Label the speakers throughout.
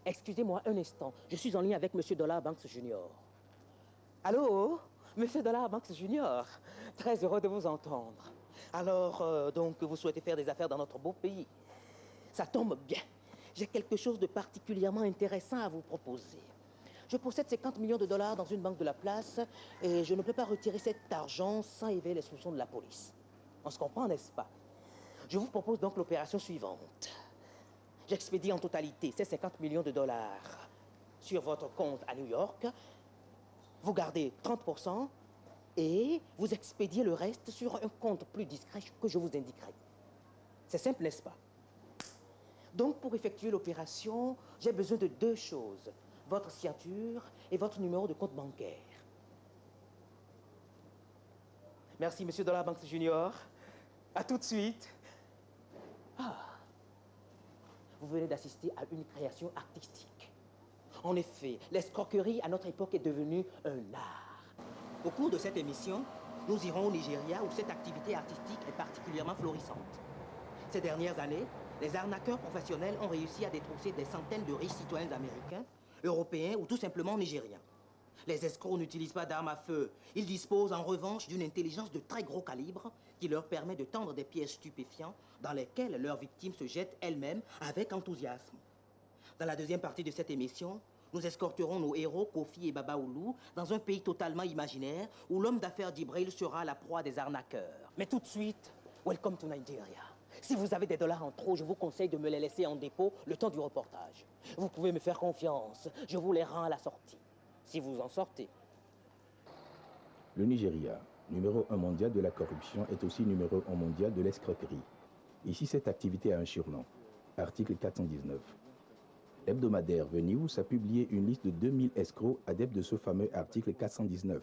Speaker 1: Excusez-moi un instant, je suis en ligne avec Monsieur Dollar Banks Junior. Allô, Monsieur Dollar Banks Junior, très heureux de vous entendre. Alors, donc, vous souhaitez faire des affaires dans notre beau pays? Ça tombe bien. J'ai quelque chose de particulièrement intéressant à vous proposer. Je possède 50 millions de dollars dans une banque de la place et je ne peux pas retirer cet argent sans éveiller les soupçons de la police. On se comprend, n'est-ce pas? Je vous propose donc l'opération suivante. J'expédie en totalité ces 50 millions de dollars sur votre compte à New York. Vous gardez 30% et vous expédiez le reste sur un compte plus discret que je vous indiquerai. C'est simple, n'est-ce pas? Donc, pour effectuer l'opération, j'ai besoin de deux choses. Votre signature et votre numéro de compte bancaire. Merci, Monsieur Dollar Banks Junior. À tout de suite. Vous venez d'assister à une création artistique. En effet, l'escroquerie à notre époque est devenue un art. Au cours de cette émission, nous irons au Nigeria où cette activité artistique est particulièrement florissante. Ces dernières années, les arnaqueurs professionnels ont réussi à détrousser des centaines de riches citoyens américains, européens ou tout simplement nigériens. Les escrocs n'utilisent pas d'armes à feu. Ils disposent en revanche d'une intelligence de très gros calibre qui leur permet de tendre des pièges stupéfiants dans lesquels leurs victimes se jettent elles-mêmes avec enthousiasme. Dans la deuxième partie de cette émission, nous escorterons nos héros Kofi et Baba Oulu dans un pays totalement imaginaire où l'homme d'affaires Djibril sera la proie des arnaqueurs. Mais tout de suite, welcome to Nigeria. Si vous avez des dollars en trop, je vous conseille de me les laisser en dépôt le temps du reportage. Vous pouvez me faire confiance, je vous les rends à la sortie. Si vous en sortez.
Speaker 2: Le Nigeria, numéro 1 mondial de la corruption, est aussi numéro 1 mondial de l'escroquerie. Ici, cette activité a un surnom. Article 419. L'hebdomadaire The News a publié une liste de 2000 escrocs adeptes de ce fameux article 419.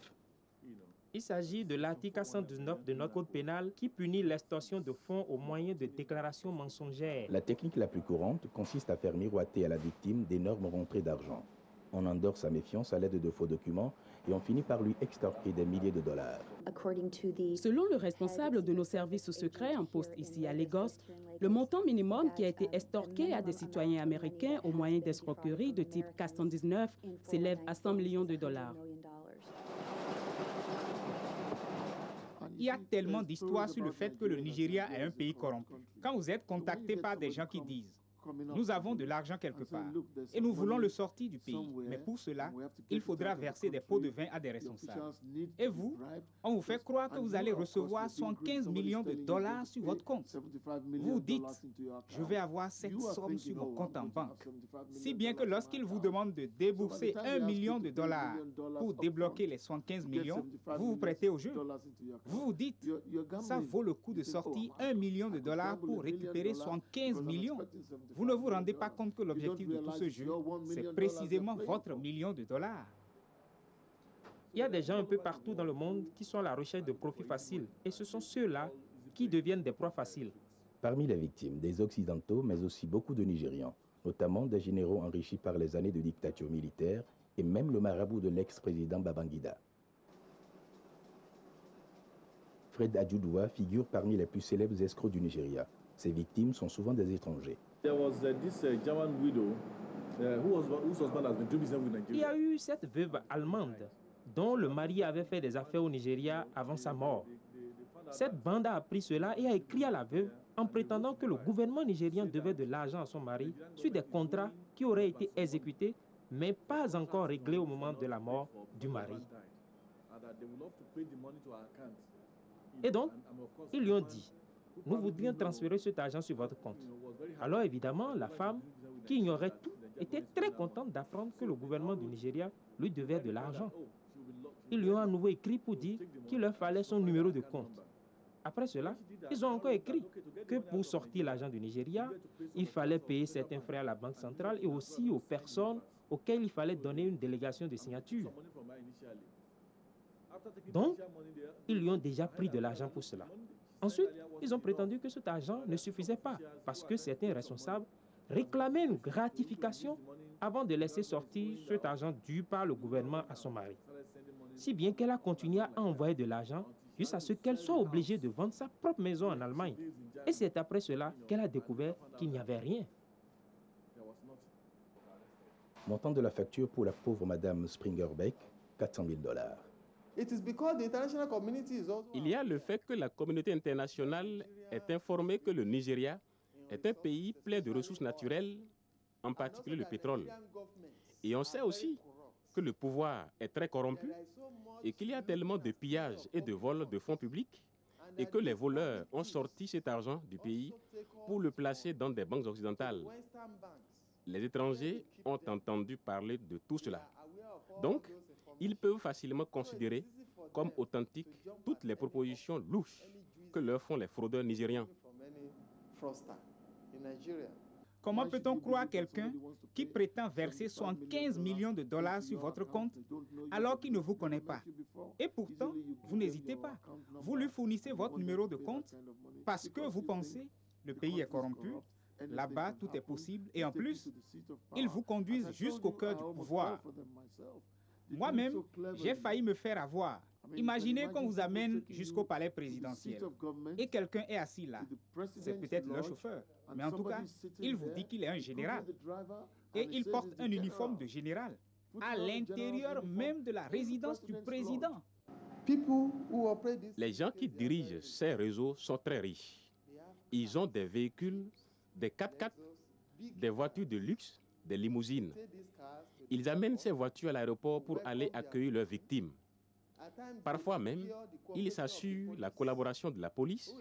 Speaker 3: Il s'agit de l'article 419 de notre code pénal qui punit l'extorsion de fonds au moyen de déclarations mensongères.
Speaker 2: La technique la plus courante consiste à faire miroiter à la victime d'énormes rentrées d'argent. On endort sa méfiance à l'aide de faux documents et on finit par lui extorquer des milliers de dollars.
Speaker 4: Selon le responsable de nos services secrets en poste ici à Lagos, le montant minimum qui a été extorqué à des citoyens américains au moyen d'escroqueries de type 419 s'élève à 100 millions de dollars.
Speaker 5: Il y a tellement d'histoires sur le fait que le Nigeria est un pays corrompu. Quand vous êtes contacté par des gens qui disent « Nous avons de l'argent quelque part et nous voulons le sortir du pays, mais pour cela, il faudra verser des pots de vin à des responsables. » Et vous, on vous fait croire que vous allez recevoir 75 millions de dollars sur votre compte. Vous dites « Je vais avoir cette somme sur mon compte en banque. » Si bien que lorsqu'ils vous demandent de débourser 1 million de dollars pour débloquer les 75 millions, vous vous prêtez au jeu. Vous vous dites « Ça vaut le coup de sortir 1 million de dollars pour récupérer 75 millions. » Vous ne vous rendez pas compte que l'objectif de tout ce jeu, c'est précisément votre million de dollars.
Speaker 3: Il y a des gens un peu partout dans le monde qui sont à la recherche de profits faciles et ce sont ceux-là qui deviennent des proies faciles.
Speaker 2: Parmi les victimes, des Occidentaux, mais aussi beaucoup de Nigérians, notamment des généraux enrichis par les années de dictature militaire et même le marabout de l'ex-président Babangida. Fred Adjoudoua figure parmi les plus célèbres escrocs du Nigeria. Ses victimes sont souvent des étrangers.
Speaker 6: Il
Speaker 3: y a eu cette veuve allemande dont le mari avait fait des affaires au Nigeria avant sa mort. Cette bande a appris cela et a écrit à la veuve en prétendant que le gouvernement nigérien devait de l'argent à son mari sur des contrats qui auraient été exécutés mais pas encore réglés au moment de la mort du mari. Et donc, ils lui ont dit: nous voudrions transférer cet argent sur votre compte. Alors évidemment, la femme, qui ignorait tout, était très contente d'apprendre que le gouvernement du Nigeria lui devait de l'argent. Ils lui ont à nouveau écrit pour dire qu'il leur fallait son numéro de compte. Après cela, ils ont encore écrit que pour sortir l'argent du Nigeria, il fallait payer certains frais à la Banque centrale et aussi aux personnes auxquelles il fallait donner une délégation de signature. Donc, ils lui ont déjà pris de l'argent pour cela. Ensuite, ils ont prétendu que cet argent ne suffisait pas parce que certains responsables réclamaient une gratification avant de laisser sortir cet argent dû par le gouvernement à son mari. Si bien qu'elle a continué à envoyer de l'argent jusqu'à ce qu'elle soit obligée de vendre sa propre maison en Allemagne. Et c'est après cela qu'elle a découvert qu'il n'y avait rien.
Speaker 2: Montant de la facture pour la pauvre Madame Springerbeck, $400,000.
Speaker 6: Il y a le fait que la communauté internationale est informée que le Nigeria est un pays plein de ressources naturelles, en particulier le pétrole. Et on sait aussi que le pouvoir est très corrompu et qu'il y a tellement de pillages et de vols de fonds publics et que les voleurs ont sorti cet argent du pays pour le placer dans des banques occidentales. Les étrangers ont entendu parler de tout cela. Donc, ils peuvent facilement considérer comme authentiques toutes les propositions louches que leur font les fraudeurs nigérians.
Speaker 5: Comment peut-on croire quelqu'un qui prétend verser 75 millions de dollars sur votre compte alors qu'il ne vous connaît pas? Et pourtant, vous n'hésitez pas. Vous lui fournissez votre numéro de compte parce que vous pensez le pays est corrompu, là-bas tout est possible et en plus, ils vous conduisent jusqu'au cœur du pouvoir. Moi-même, j'ai failli me faire avoir. Imaginez qu'on vous amène jusqu'au palais présidentiel et quelqu'un est assis là. C'est peut-être leur chauffeur, mais en tout cas, il vous dit qu'il est un général et il porte un uniforme de général à l'intérieur même de la résidence du président.
Speaker 6: Les gens qui dirigent ces réseaux sont très riches. Ils ont des véhicules, des 4x4, des voitures de luxe, des limousines. Ils amènent ces voitures à l'aéroport pour aller accueillir leurs victimes. Parfois même, ils s'assurent la collaboration de la police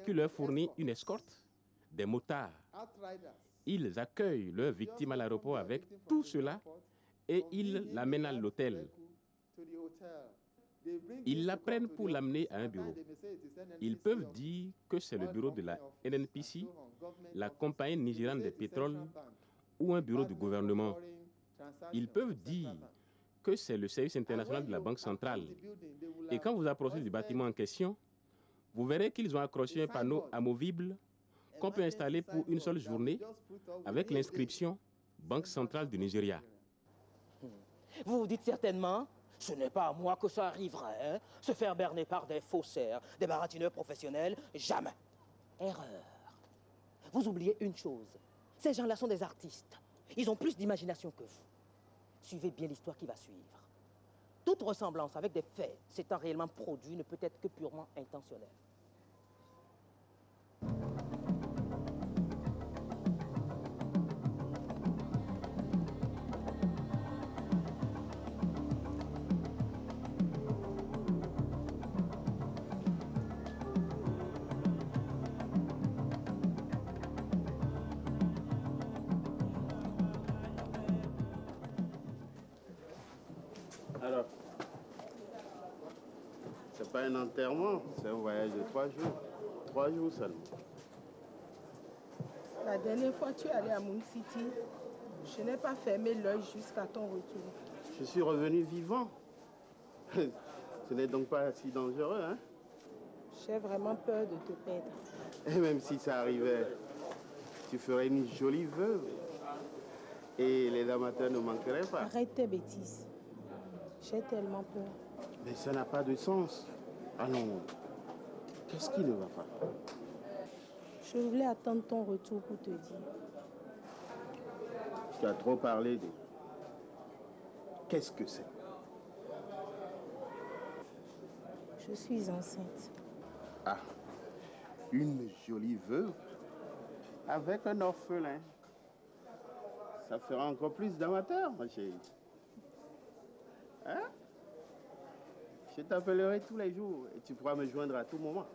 Speaker 6: qui leur fournit une escorte, des motards. Ils accueillent leurs victimes à l'aéroport avec tout cela et ils l'amènent à l'hôtel. Ils la prennent pour l'amener à un bureau. Ils peuvent dire que c'est le bureau de la NNPC, la compagnie nigériane de pétrole ou un bureau du gouvernement. Ils peuvent dire que c'est le service international de la Banque centrale. Et quand vous approchez du bâtiment en question, vous verrez qu'ils ont accroché un panneau amovible qu'on peut installer pour une seule journée avec l'inscription Banque centrale du Nigeria.
Speaker 1: Vous vous dites certainement, ce n'est pas à moi que ça arriverait, hein? Se faire berner par des faussaires, des baratineurs professionnels, jamais. Erreur. Vous oubliez une chose, ces gens-là sont des artistes. Ils ont plus d'imagination que vous. Suivez bien l'histoire qui va suivre. Toute ressemblance avec des faits s'étant réellement produit ne peut être que purement intentionnelle.
Speaker 7: Alors, c'est pas un enterrement, c'est un voyage de 3 jours. 3 jours seulement.
Speaker 8: La dernière fois, tu es allé à Moon City. Je n'ai pas fermé l'œil jusqu'à ton retour.
Speaker 7: Je suis revenu vivant. Ce n'est donc pas si dangereux, hein?
Speaker 8: J'ai vraiment peur de te perdre.
Speaker 7: Et même si ça arrivait, tu ferais une jolie veuve. Et les amateurs ne manqueraient pas.
Speaker 8: Arrête tes bêtises. J'ai tellement peur.
Speaker 7: Mais ça n'a pas de sens. Allons, qu'est-ce qui ne va pas?
Speaker 8: Je voulais attendre ton retour pour te dire.
Speaker 7: Tu as trop parlé de... Qu'est-ce que c'est?
Speaker 8: Je suis enceinte.
Speaker 7: Ah, une jolie veuve avec un orphelin. Ça fera encore plus d'amateurs, ma chérie. Hein? Je t'appellerai tous les jours et tu pourras me joindre à tout moment.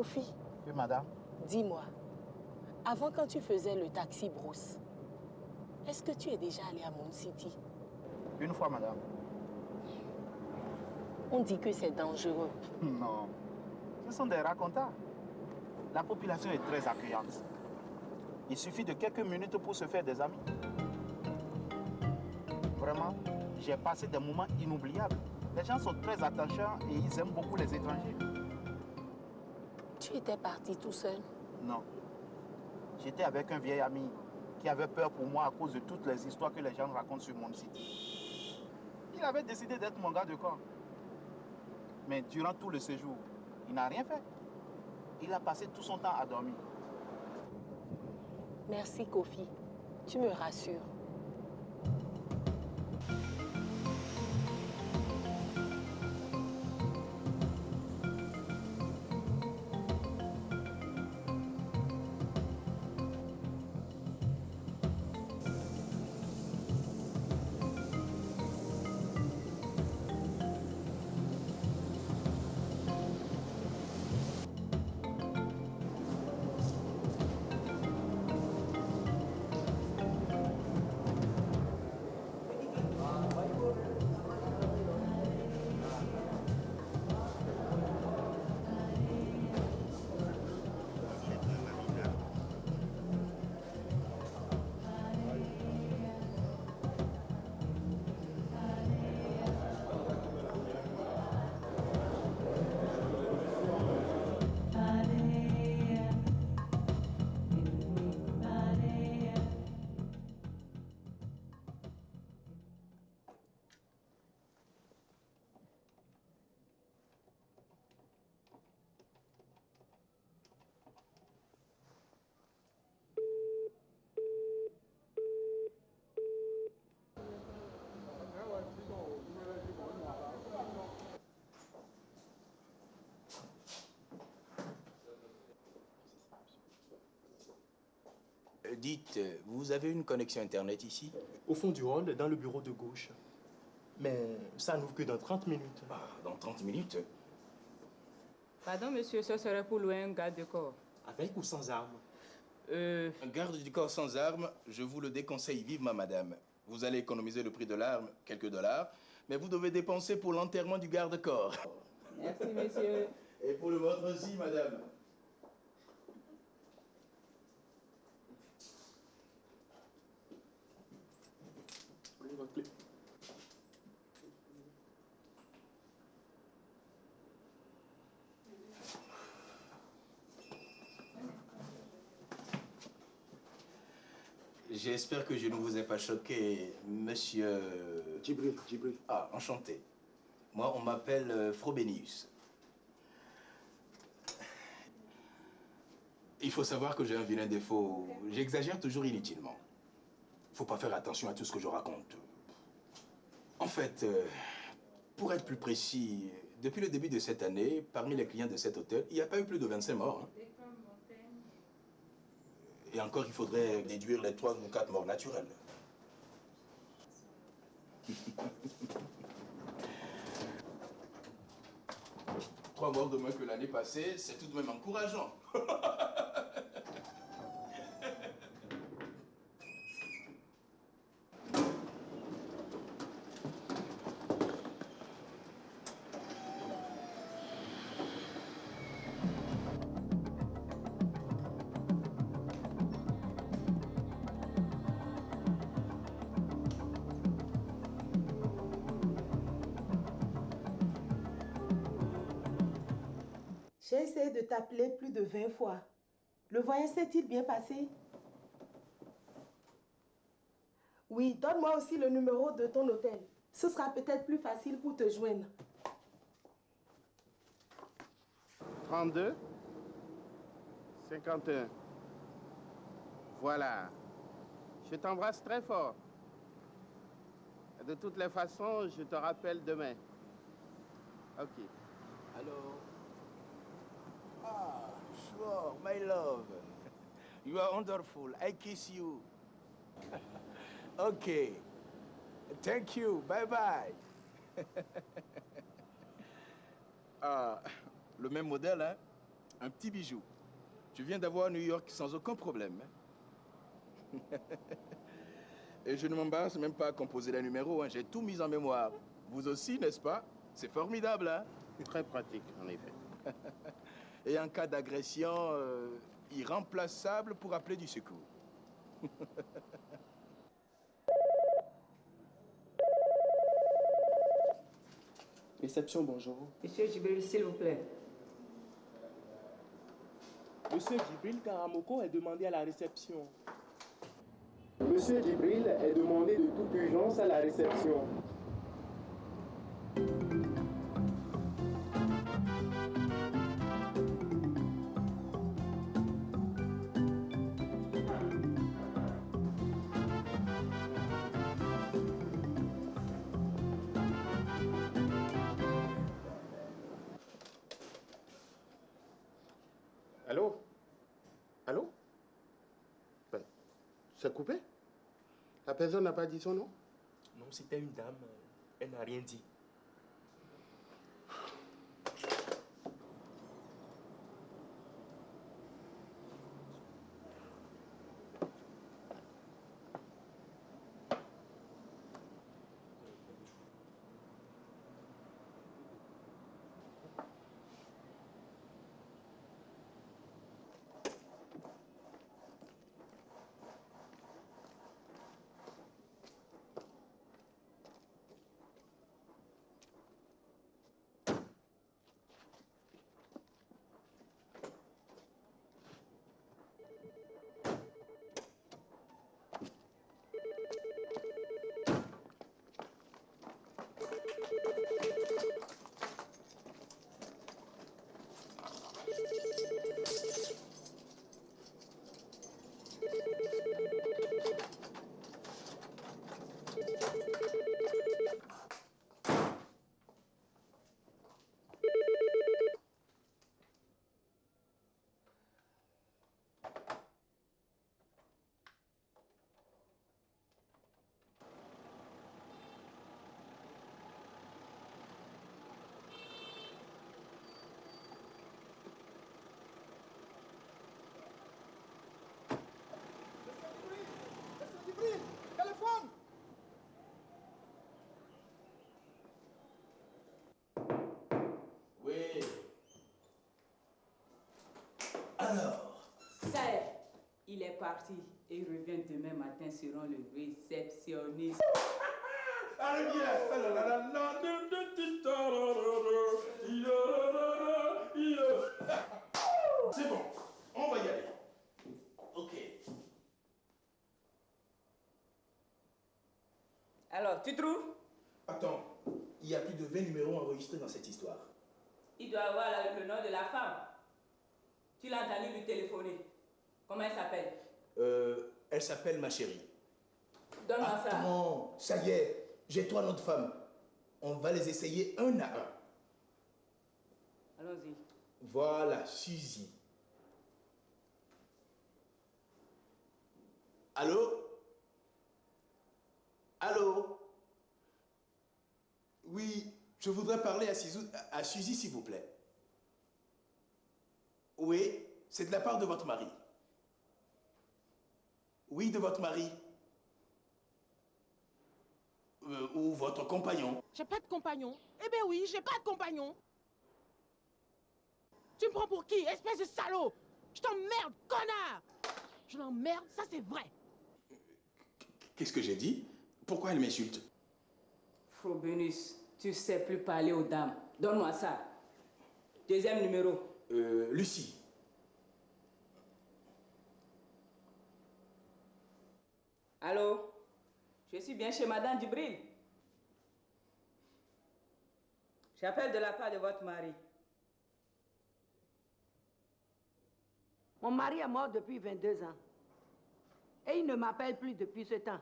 Speaker 9: Kofi.
Speaker 7: Oui, madame.
Speaker 9: Dis-moi, avant quand tu faisais le taxi brousse, est-ce que tu es déjà allé à Moon City?
Speaker 7: Une fois, madame.
Speaker 9: On dit que c'est dangereux.
Speaker 7: Non, ce sont des racontars. La population est très accueillante. Il suffit de quelques minutes pour se faire des amis. Vraiment, j'ai passé des moments inoubliables. Les gens sont très attachants et ils aiment beaucoup les étrangers.
Speaker 9: Tu étais parti tout seul?
Speaker 7: Non. J'étais avec un vieil ami qui avait peur pour moi à cause de toutes les histoires que les gens racontent sur Moon City. Il avait décidé d'être mon garde de corps. Mais durant tout le séjour, il n'a rien fait. Il a passé tout son temps à dormir.
Speaker 9: Merci, Kofi. Tu me rassures.
Speaker 2: Dites, vous avez une connexion Internet ici?
Speaker 10: Au fond du hall, dans le bureau de gauche. Mais ça n'ouvre que dans 30 minutes.
Speaker 2: Ah, dans 30 minutes?
Speaker 11: Pardon, monsieur, ce serait pour louer un garde de corps.
Speaker 10: Avec ou sans armes?
Speaker 2: Un garde du corps sans armes, je vous le déconseille vivement, madame. Vous allez économiser le prix de l'arme, quelques dollars, mais vous devez dépenser pour l'enterrement du garde-corps.
Speaker 11: Merci, monsieur.
Speaker 2: Et pour le vôtre aussi, madame. J'espère que je ne vous ai pas choqué, monsieur...
Speaker 12: Djibril.
Speaker 2: Ah, enchanté. Moi, on m'appelle Frobenius. Il faut savoir que j'ai un vilain défaut. J'exagère toujours inutilement. Faut pas faire attention à tout ce que je raconte. En fait, pour être plus précis, depuis le début de cette année, parmi les clients de cet hôtel, il n'y a pas eu plus de 25 morts. Hein. Et encore, il faudrait déduire les 3 ou 4 morts naturelles. 3 morts de moins que l'année passée, c'est tout de même encourageant.
Speaker 8: J'ai essayé de t'appeler plus de 20 fois. Le voyage s'est-il bien passé? Oui, donne-moi aussi le numéro de ton hôtel. Ce sera peut-être plus facile pour te joindre.
Speaker 7: 32 51. Voilà. Je t'embrasse très fort. De toutes les façons, je te rappelle demain. Ok.
Speaker 2: Alors... Ah, sure, my love. You are wonderful. I kiss you. Okay. Thank you. Bye-bye. Ah, le même modèle, hein? Un petit bijou. Je viens d'avoir New York sans aucun problème. Et je ne m'embarrasse même pas à composer les numéros. Hein. J'ai tout mis en mémoire. Vous aussi, n'est-ce pas? C'est formidable, hein?
Speaker 12: Très pratique, en effet.
Speaker 2: Et en cas d'agression, irremplaçable pour appeler du secours.
Speaker 10: Réception, bonjour.
Speaker 11: Monsieur Djibril, s'il vous plaît.
Speaker 10: Monsieur Djibril Karamoko est demandé à la réception. Monsieur Djibril est demandé de toute urgence à la réception.
Speaker 12: Allô? Allô? Ben, c'est coupé? La personne n'a pas dit son nom?
Speaker 10: Non, c'était une dame. Elle n'a rien dit.
Speaker 11: Il est parti et il revient demain matin selon le réceptionniste.
Speaker 2: C'est bon, on va y aller. Ok.
Speaker 11: Alors, tu trouves?
Speaker 2: Attends, il y a plus de 20 numéros enregistrés dans cette histoire.
Speaker 11: Il doit avoir le nom de la femme. Tu l'as entendu lui téléphoner. Comment elle s'appelle?
Speaker 2: Elle s'appelle ma chérie.
Speaker 11: Donne-moi ça.
Speaker 2: Non, ça y est, j'ai 3 noms de femmes. On va les essayer un à un.
Speaker 11: Allons-y.
Speaker 2: Voilà, Suzy. Allô? Allô? Oui, je voudrais parler à Suzy, s'il vous plaît. Oui, c'est de la part de votre mari. Oui, de votre mari. Ou votre compagnon.
Speaker 8: J'ai pas de compagnon. Eh ben oui, j'ai pas de compagnon. Tu me prends pour qui, espèce de salaud? Je t'emmerde, connard! Je l'emmerde, ça c'est vrai.
Speaker 2: Qu'est-ce que j'ai dit? Pourquoi elle m'insulte?
Speaker 11: Frobenius, tu sais plus parler aux dames. Donne-moi ça. Deuxième numéro.
Speaker 2: Lucie.
Speaker 11: Allô? Je suis bien chez Madame Djibril. J'appelle de la part de votre mari.
Speaker 13: Mon mari est mort depuis 22 ans. Et il ne m'appelle plus depuis ce temps.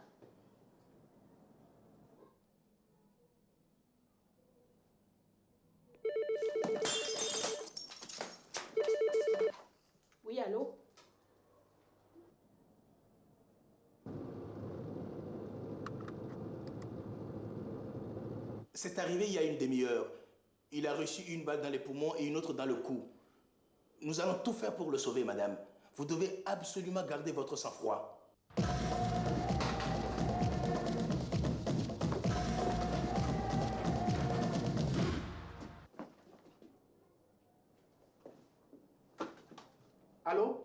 Speaker 13: Oui, allô?
Speaker 2: C'est arrivé il y a une demi-heure. Il a reçu une balle dans les poumons et une autre dans le cou. Nous allons tout faire pour le sauver, madame. Vous devez absolument garder votre sang-froid.
Speaker 7: Allô?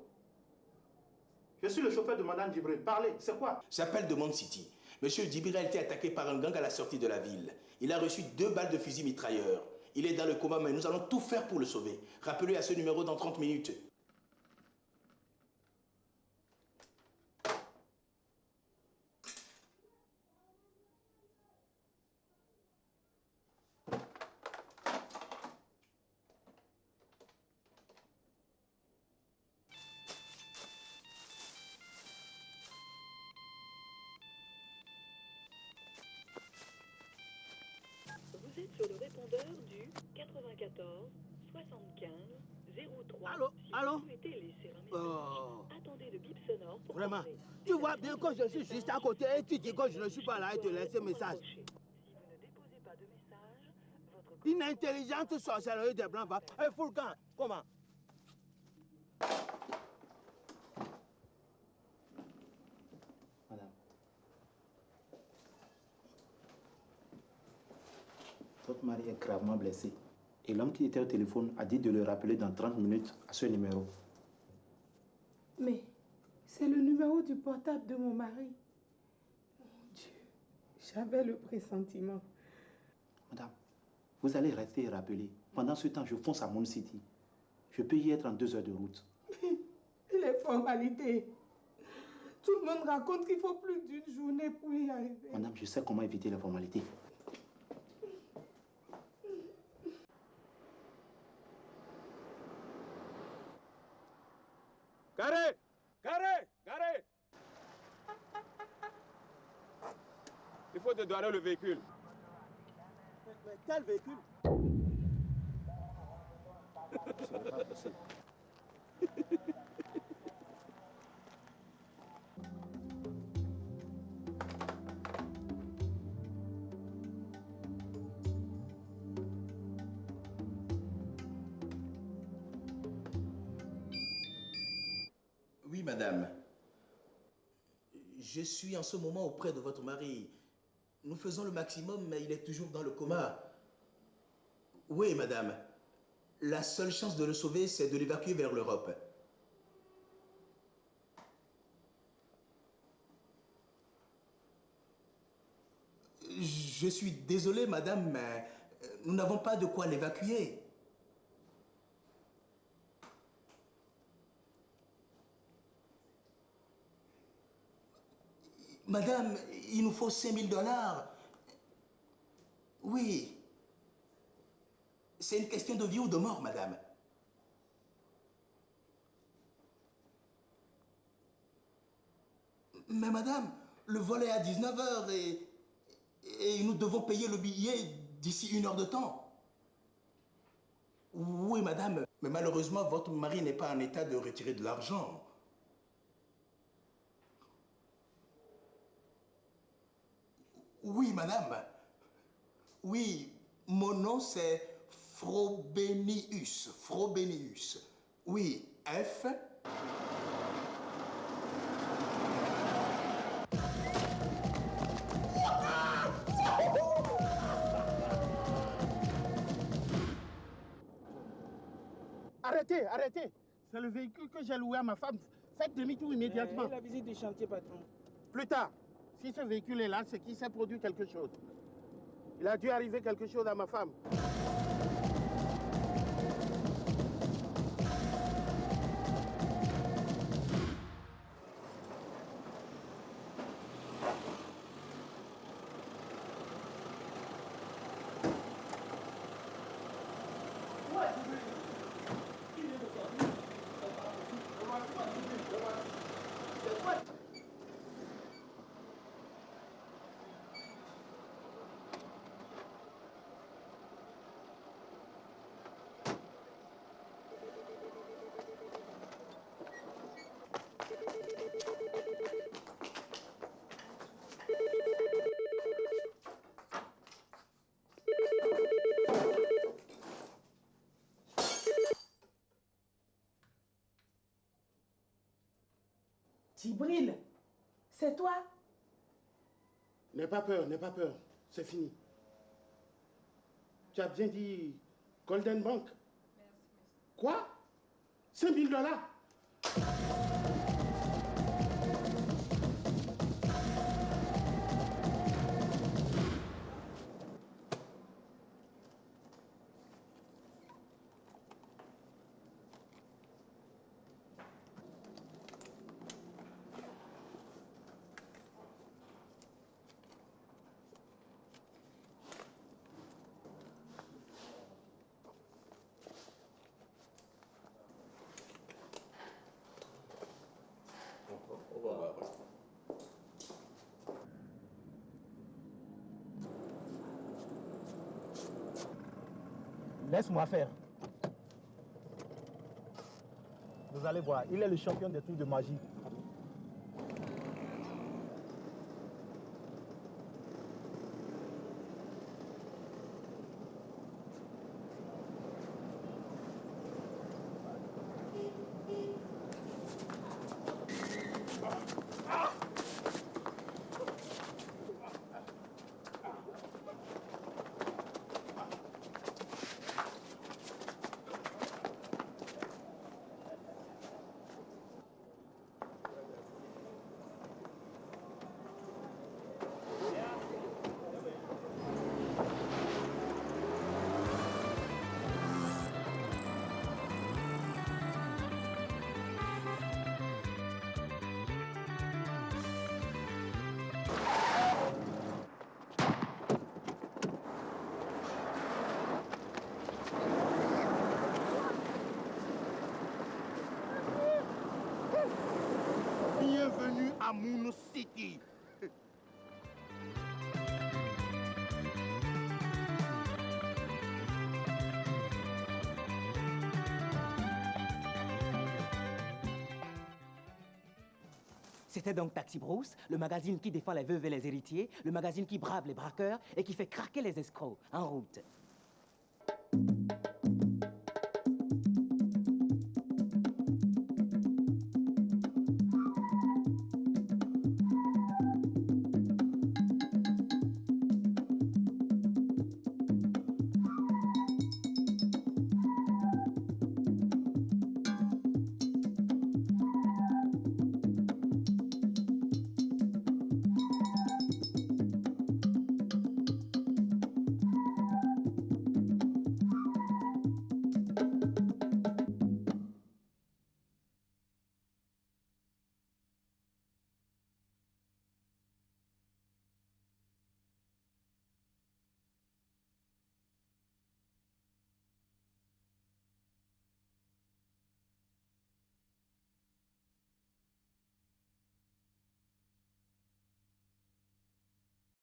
Speaker 7: Je suis le chauffeur de Madame Djibril. Parlez, c'est quoi?
Speaker 2: J'appelle de Monde City. Monsieur Djibril a été attaqué par un gang à la sortie de la ville. Il a reçu 2 balles de fusil mitrailleur. Il est dans le coma, mais nous allons tout faire pour le sauver. Rappelez à ce numéro dans 30 minutes.
Speaker 14: Vous êtes sur le répondeur du 94 75 03.
Speaker 15: Allô? Allô?
Speaker 14: Attendez le bip sonore pour
Speaker 15: Vraiment?
Speaker 14: parler.
Speaker 15: Tu vois bien que je suis juste à côté et tu dis que je ne suis pas là et te laisser un message. Une intelligente sorcellerie des Blancs va. Un Foulcan, comment?
Speaker 7: Madame. Votre mari est gravement blessé. Et l'homme qui était au téléphone a dit de le rappeler dans 30 minutes à ce numéro.
Speaker 8: Mais c'est le numéro du portable de mon mari. Mon Dieu, j'avais le pressentiment.
Speaker 7: Madame, vous allez rester et rappeler. Pendant ce temps, je fonce à Moon City. Je peux y être en 2 heures de route.
Speaker 8: Les formalités. Tout le monde raconte qu'il faut plus d'une journée pour y arriver.
Speaker 7: Madame, je sais comment éviter les formalités.
Speaker 16: Garé! Garé! Garé! Il faut dédouaner le véhicule.
Speaker 15: Mais quel véhicule?
Speaker 7: Ce n'est pas possible.
Speaker 2: Oui, madame. Je suis en ce moment auprès de votre mari. Nous faisons le maximum, mais il est toujours dans le coma. Oui, madame. La seule chance de le sauver, c'est de l'évacuer vers l'Europe. Je suis désolé, madame, mais nous n'avons pas de quoi l'évacuer. Madame, il nous faut 5 000 $. Oui. C'est une question de vie ou de mort, madame. Mais madame, le vol est à 19 h et nous devons payer le billet d'ici 1 heure de temps. Oui, madame, mais malheureusement, votre mari n'est pas en état de retirer de l'argent. Oui, madame. Oui, mon nom c'est Frobenius. Frobenius. Oui, F.
Speaker 15: Arrêtez, arrêtez. C'est le véhicule que j'ai loué à ma femme. Faites demi-tour immédiatement.
Speaker 8: La visite du chantier, patron.
Speaker 15: Plus tard. Si ce véhicule est là, c'est qu'il s'est produit quelque chose. Il a dû arriver quelque chose à ma femme. pas peur, n'aie pas peur. C'est fini. Tu as bien dit Golden Bank. Quoi? 5 000 $?
Speaker 17: Laisse-moi faire. Vous allez voir, il est le champion des trucs de magie.
Speaker 15: Bienvenue à Moon City.
Speaker 1: C'était donc Taxi Bruce, le magazine qui défend les veuves et les héritiers, le magazine qui brave les braqueurs et qui fait craquer les escrocs. En route.